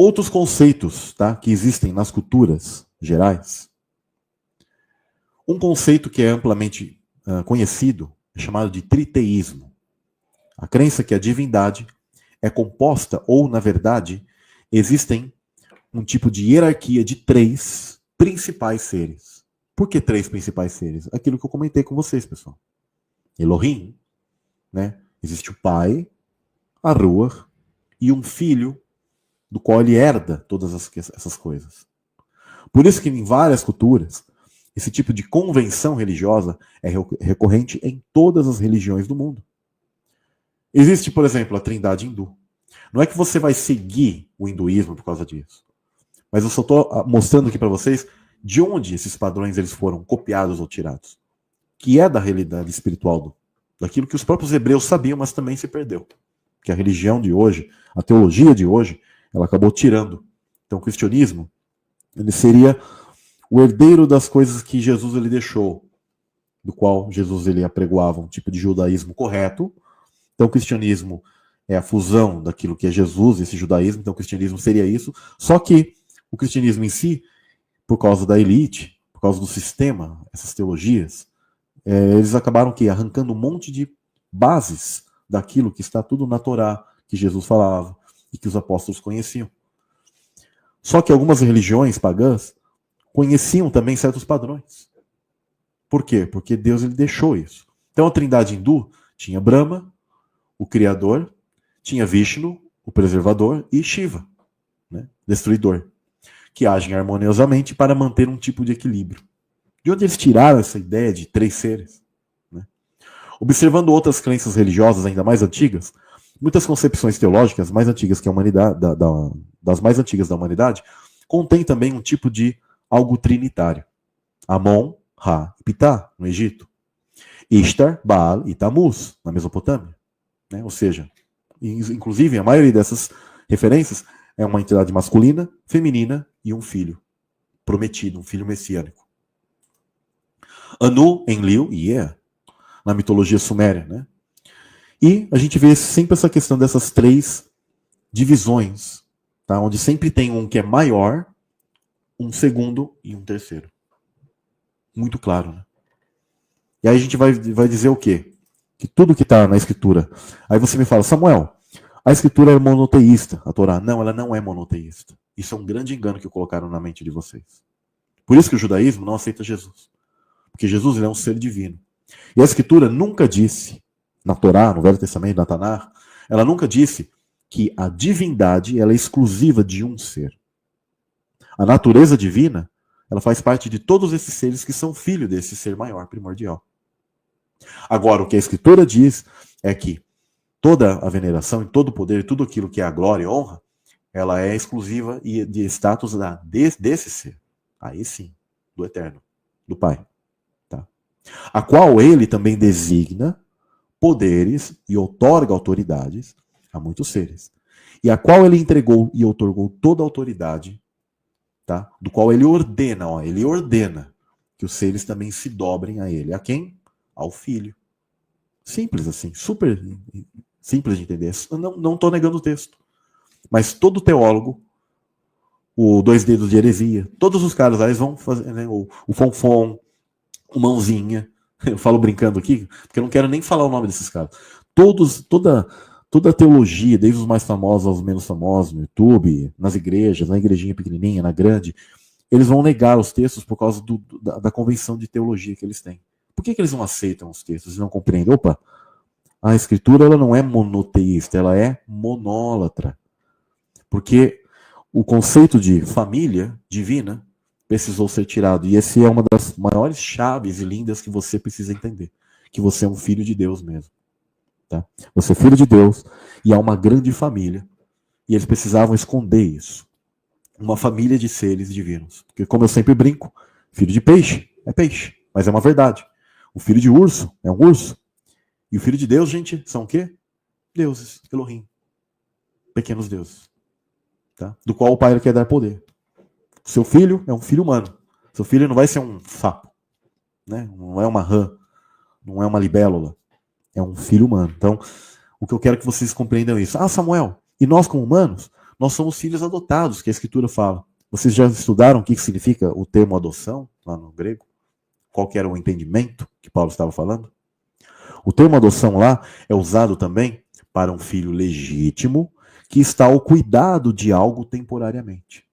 Outros conceitos, tá, que existem nas culturas gerais. Um conceito que é amplamente conhecido é chamado de triteísmo. A crença que a divindade é composta, ou, na verdade, existem um tipo de hierarquia de 3 principais seres. Por que 3 principais seres? Aquilo que eu comentei com vocês, pessoal. Elohim, né? Existe o pai, a Ruach, e um filho, do qual ele herda todas essas coisas. Por isso que em várias culturas, esse tipo de convenção religiosa é recorrente em todas as religiões do mundo. Existe, por exemplo, a Trindade hindu. Não é que você vai seguir o hinduísmo por causa disso, mas eu só estou mostrando aqui para vocês de onde esses padrões eles foram copiados ou tirados, que é da realidade espiritual, daquilo que os próprios hebreus sabiam, mas também se perdeu. Que a religião de hoje, a teologia de hoje, ela acabou tirando. Então o cristianismo, ele seria o herdeiro das coisas que Jesus ele deixou, do qual Jesus ele apregoava um tipo de judaísmo correto. Então o cristianismo é a fusão daquilo que é Jesus, esse judaísmo, então o cristianismo seria isso, só que o cristianismo em si, por causa da elite, por causa do sistema, essas teologias, eles acabaram arrancando um monte de bases daquilo que está tudo na Torá, que Jesus falava e que os apóstolos conheciam. Só que algumas religiões pagãs conheciam também certos padrões. Por quê? Porque Deus ele deixou isso. Então a Trindade hindu tinha Brahma, o Criador, tinha Vishnu, o Preservador, e Shiva, né, Destruidor, que agem harmoniosamente para manter um tipo de equilíbrio. De onde eles tiraram essa ideia de 3 seres? Né? Observando outras crenças religiosas ainda mais antigas, muitas concepções teológicas mais antigas que a humanidade, das mais antigas da humanidade, contém também um tipo de algo trinitário. Amon, Ra e Ptah, no Egito. Ishtar, Baal e Tammuz, na Mesopotâmia. Né? Ou seja, inclusive a maioria dessas referências é uma entidade masculina, feminina e um filho prometido, um filho messiânico. Anu, Enlil e Ea, na mitologia suméria. Né? E a gente vê sempre essa questão dessas 3 divisões, tá? Onde sempre tem um que é maior, um segundo e um terceiro. Muito claro, né? E aí a gente vai dizer o quê? Que tudo que está na Escritura. Aí você me fala, Samuel, a Escritura é monoteísta, a Torá. Não, ela não é monoteísta. Isso é um grande engano que colocaram na mente de vocês. Por isso que o judaísmo não aceita Jesus. Porque Jesus ele é um ser divino. E a Escritura nunca disse, na Torá, no Velho Testamento, na Tanar, ela nunca disse que a divindade ela é exclusiva de um ser. A natureza divina, ela faz parte de todos esses seres que são filho desse ser maior, primordial. Agora, o que a Escritura diz é que toda a veneração, e todo o poder, tudo aquilo que é a glória e honra, ela é exclusiva e de status desse ser. Aí sim, do Eterno, do Pai. Tá? A qual ele também designa poderes e outorga autoridades a muitos seres. E a qual ele entregou e outorgou toda a autoridade, tá? Do qual ele ordena que os seres também se dobrem a ele. A quem? Ao Filho. Simples assim, super simples de entender. Não estou negando o texto. Mas todo teólogo, o Dois Dedos de Heresia, todos os caras lá, eles vão fazer, né, o Fonfon, o Mãozinha, eu falo brincando aqui, porque eu não quero nem falar o nome desses caras. Toda a teologia, desde os mais famosos aos menos famosos, no YouTube, nas igrejas, na igrejinha pequenininha, na grande, eles vão negar os textos por causa da convenção de teologia que eles têm. Por que eles não aceitam os textos e não compreendem? Opa, a Escritura ela não é monoteísta, ela é monólatra. Porque o conceito de família divina precisou ser tirado. E essa é uma das maiores chaves e lindas que você precisa entender. Que você é um filho de Deus mesmo. Tá? Você é filho de Deus e há uma grande família. E eles precisavam esconder isso. Uma família de seres divinos. Porque como eu sempre brinco, filho de peixe é peixe. Mas é uma verdade. O filho de urso é um urso. E o filho de Deus, gente, são o quê? Deuses, Elohim. Pequenos deuses. Tá? Do qual o pai quer dar poder. Seu filho é um filho humano. Seu filho não vai ser um sapo. Né? Não é uma rã. Não é uma libélula. É um filho humano. Então, o que eu quero que vocês compreendam é isso. Ah, Samuel, e nós como humanos, nós somos filhos adotados, que a Escritura fala. Vocês já estudaram o que significa o termo adoção, lá no grego? Qual que era o entendimento que Paulo estava falando? O termo adoção lá é usado também para um filho legítimo que está ao cuidado de algo temporariamente.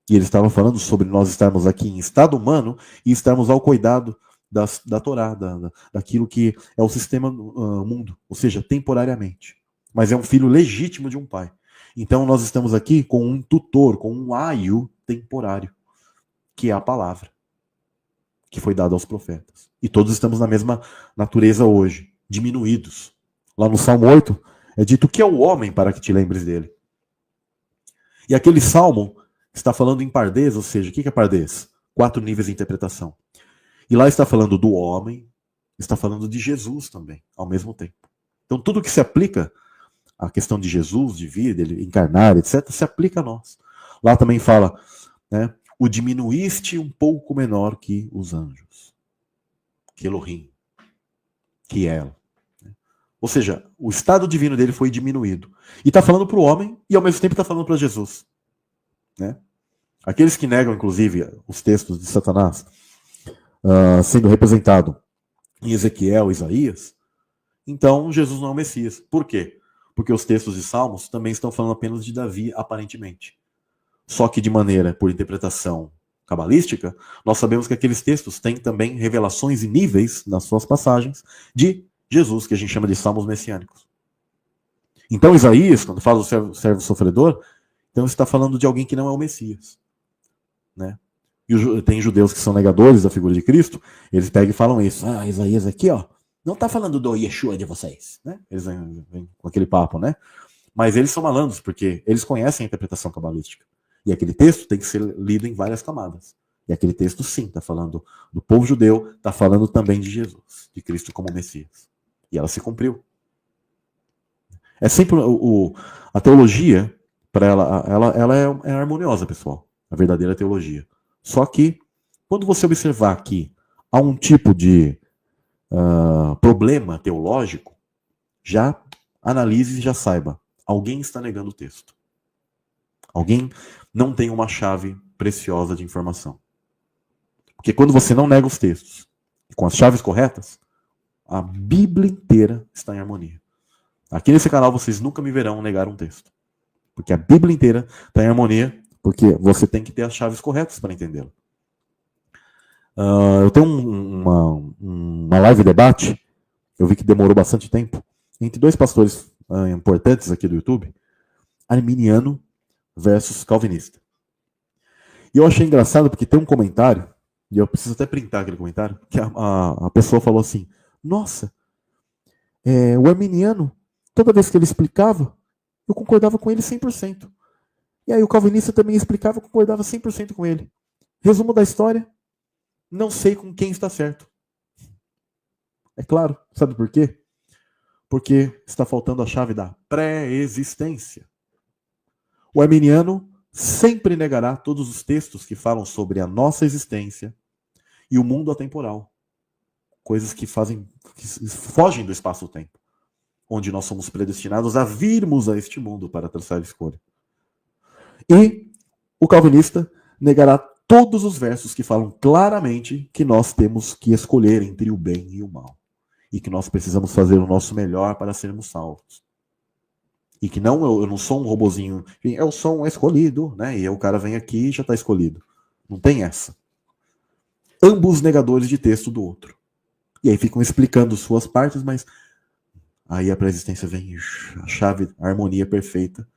E ele estava falando sobre nós estarmos aqui em estado humano e estarmos ao cuidado da Torá, daquilo que é o sistema mundo, ou seja, temporariamente. Mas é um filho legítimo de um pai. Então nós estamos aqui com um tutor, com um aio temporário, que é a palavra, que foi dada aos profetas. E todos estamos na mesma natureza hoje, diminuídos. Lá no Salmo 8, é dito que é o homem para que te lembres dele. E aquele salmo está falando em pardez, ou seja, o que é pardez? 4 níveis de interpretação. E lá está falando do homem, está falando de Jesus também, ao mesmo tempo. Então tudo que se aplica à questão de Jesus, de vida, ele encarnar, etc., se aplica a nós. Lá também fala, né, o diminuíste um pouco menor que os anjos, que Elohim, que ela. Ou seja, o estado divino dele foi diminuído. E está falando para o homem e ao mesmo tempo está falando para Jesus. Né? Aqueles que negam, inclusive, os textos de Satanás, sendo representado em Ezequiel, Isaías, então Jesus não é o Messias. Por quê? Porque os textos de Salmos também estão falando apenas de Davi, aparentemente. Só que de maneira, por interpretação cabalística, nós sabemos que aqueles textos têm também revelações e níveis, nas suas passagens, de Jesus, que a gente chama de Salmos messiânicos. Então Isaías, quando fala do servo sofredor, então está falando de alguém que não é o Messias. Né? E tem judeus que são negadores da figura de Cristo, eles pegam e falam isso. Isaías aqui, ó, não está falando do Yeshua de vocês. Né? Eles vêm com aquele papo, né? Mas eles são malandros, porque eles conhecem a interpretação cabalística. E aquele texto tem que ser lido em várias camadas. E aquele texto, sim, está falando do povo judeu, está falando também de Jesus, de Cristo como Messias. E ela se cumpriu. É sempre a teologia, para ela é harmoniosa, pessoal. A verdadeira teologia. Só que, quando você observar que há um tipo de problema teológico, já analise e já saiba. Alguém está negando o texto. Alguém não tem uma chave preciosa de informação. Porque quando você não nega os textos com as chaves corretas, a Bíblia inteira está em harmonia. Aqui nesse canal vocês nunca me verão negar um texto. Porque a Bíblia inteira está em harmonia, porque você tem que ter as chaves corretas para entendê-la. Eu tenho uma live debate, eu vi que demorou bastante tempo, entre 2 pastores importantes aqui do YouTube, arminiano versus calvinista. E eu achei engraçado porque tem um comentário, e eu preciso até printar aquele comentário, que a pessoa falou assim, nossa, o arminiano, toda vez que ele explicava, eu concordava com ele 100%. E aí o calvinista também explicava, eu concordava 100% com ele. Resumo da história, não sei com quem está certo. É claro, sabe por quê? Porque está faltando a chave da pré-existência. O arminiano sempre negará todos os textos que falam sobre a nossa existência e o mundo atemporal. Coisas que fogem do espaço-tempo, onde nós somos predestinados a virmos a este mundo para traçar a escolha. E o calvinista negará todos os versos que falam claramente que nós temos que escolher entre o bem e o mal. E que nós precisamos fazer o nosso melhor para sermos salvos. E que eu não sou um robozinho, eu sou um escolhido, né? E aí o cara vem aqui e já está escolhido. Não tem essa. Ambos negadores de texto do outro. E aí ficam explicando suas partes, mas aí a pré-existência vem, a chave, a harmonia perfeita,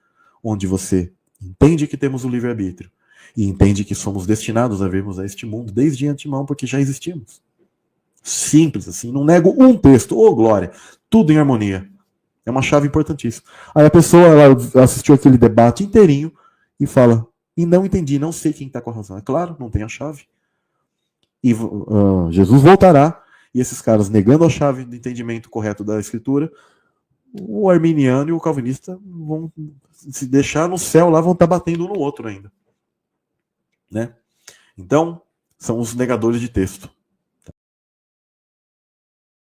onde você entende que temos o livre-arbítrio e entende que somos destinados a virmos a este mundo desde antemão, porque já existimos. Simples assim, não nego um texto, glória, tudo em harmonia. É uma chave importantíssima. Aí a pessoa ela assistiu aquele debate inteirinho e fala, e não entendi, não sei quem está com a razão. É claro, não tem a chave. E Jesus voltará, e esses caras negando a chave do entendimento correto da Escritura, o arminiano e o calvinista vão se deixar no céu lá, vão estar batendo um no outro ainda. Né? Então, são os negadores de texto.